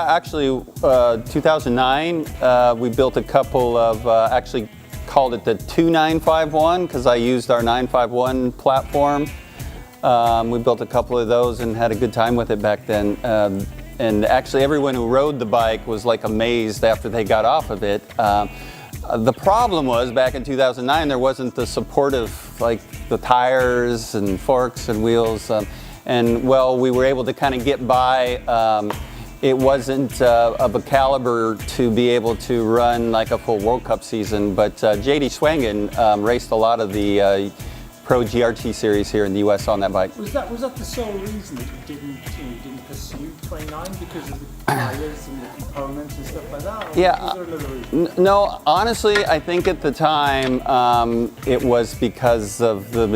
Actually, 2009, we built a couple of, actually called it the 2951 because I used our 951 platform. We built a couple of those and had a good time with it back then. And actually everyone who rode the bike was like amazed after they got off of it. The problem was back in 2009 there wasn't the supportive, like the tires and forks and wheels. And well, we were able to kind of get by. It wasn't of a caliber to be able to run like a full World Cup season, but J.D. Swangen raced a lot of the Pro GRT series here in the U.S. on that bike. Was that the sole reason that you didn't pursue 29 because of the tires and the components and stuff like that? Or Yeah. was there another reason? No, honestly, I think at the time it was because of the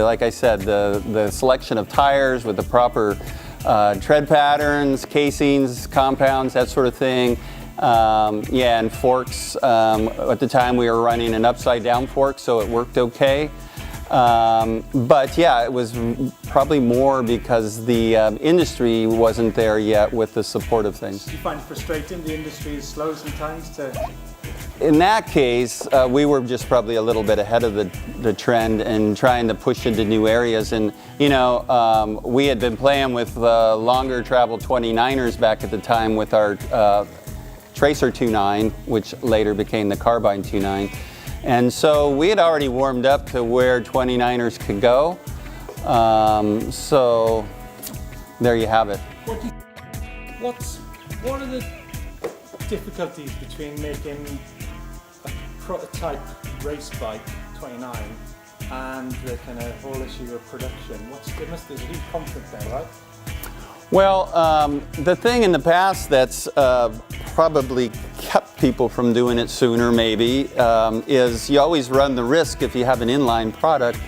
like I said, the selection of tires with the proper tread patterns, casings, compounds, that sort of thing. Yeah, and forks. At the time we were running an upside down fork, so it worked okay. But yeah, it was probably more because the industry wasn't there yet with the support of things. Do you find it frustrating the industry is slow sometimes to... In that case, we were just probably a little bit ahead of the trend and trying to push into new areas. And you know, we had been playing with longer travel 29ers back at the time with our Tracer 2.9, which later became the Carbine 2.9. And so we had already warmed up to where 29ers could go. So there you have it. What are the difficulties between making a prototype race bike 29 and the kind of whole issue of production? There's a huge conflict there, right? Well, the thing in the past that's probably kept people from doing it sooner maybe is you always run the risk if you have an inline product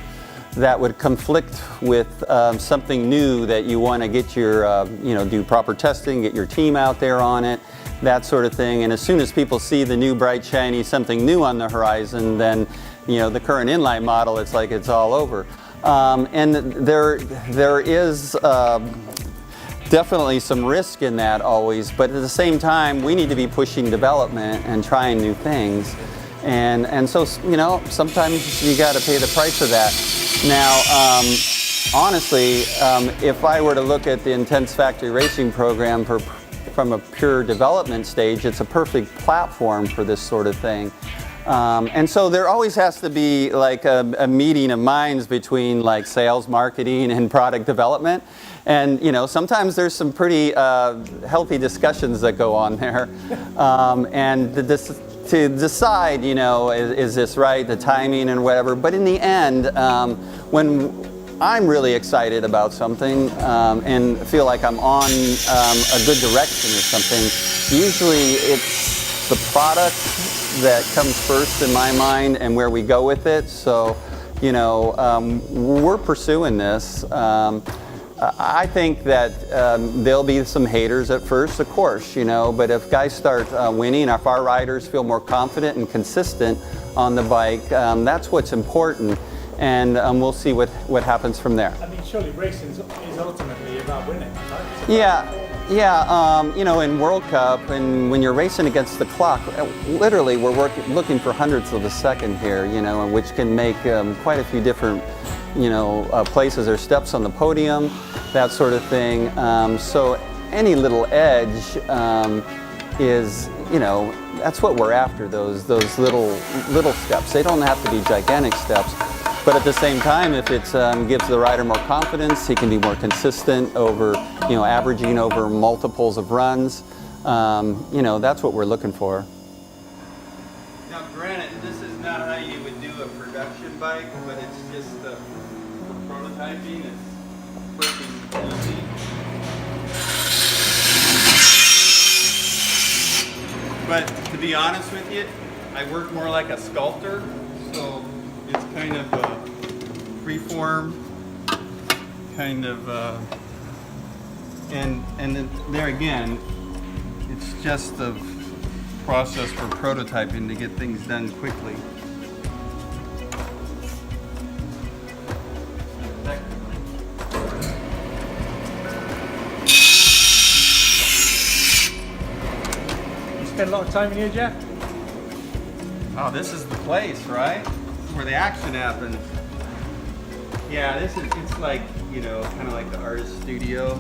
that would conflict with something new that you want to get your, do proper testing, get your team out there on it, that sort of thing. And as soon as people see the new bright shiny something new on the horizon, then the current inline model, it's like it's all over. And there is definitely some risk in that always, but at the same time we need to be pushing development and trying new things. And so, sometimes you got to pay the price of that. Now, honestly, if I were to look at the Intense Factory Racing program from a pure development stage, it's a perfect platform for this sort of thing. And so there always has to be like a meeting of minds between like sales, marketing, and product development. And sometimes there's some pretty healthy discussions that go on there. And to decide, is this right, the timing and whatever. But in the end, when I'm really excited about something and feel like I'm on a good direction or something, usually it's the product that comes first in my mind and where we go with it. So, we're pursuing this. I think that there'll be some haters at first, of course, but if guys start winning, if our riders feel more confident and consistent on the bike, that's what's important, and we'll see what happens from there. I mean, surely racing is ultimately about winning, right? In World Cup, and when you're racing against the clock, literally we're looking for hundredths of a second here, which can make quite a few different places or steps on the podium, that sort of thing. So any little edge is, that's what we're after, those little steps. They don't have to be gigantic steps, but at the same time, if it gives the rider more confidence, he can be more consistent over, averaging over multiples of runs. That's what we're looking for. Now, granted, this is not how you would do a production bike, but it's just for prototyping. It's working easy. But to be honest with you, I work more like a sculptor, so it's kind of a freeform, kind of, and then there again, it's just a process for prototyping to get things done quickly. spend a lot of time in here, Jeff? Oh, this is the place, right? Where the action happens. Yeah, it's like, you know, kind of like the artist studio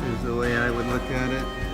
is the way I would look at it.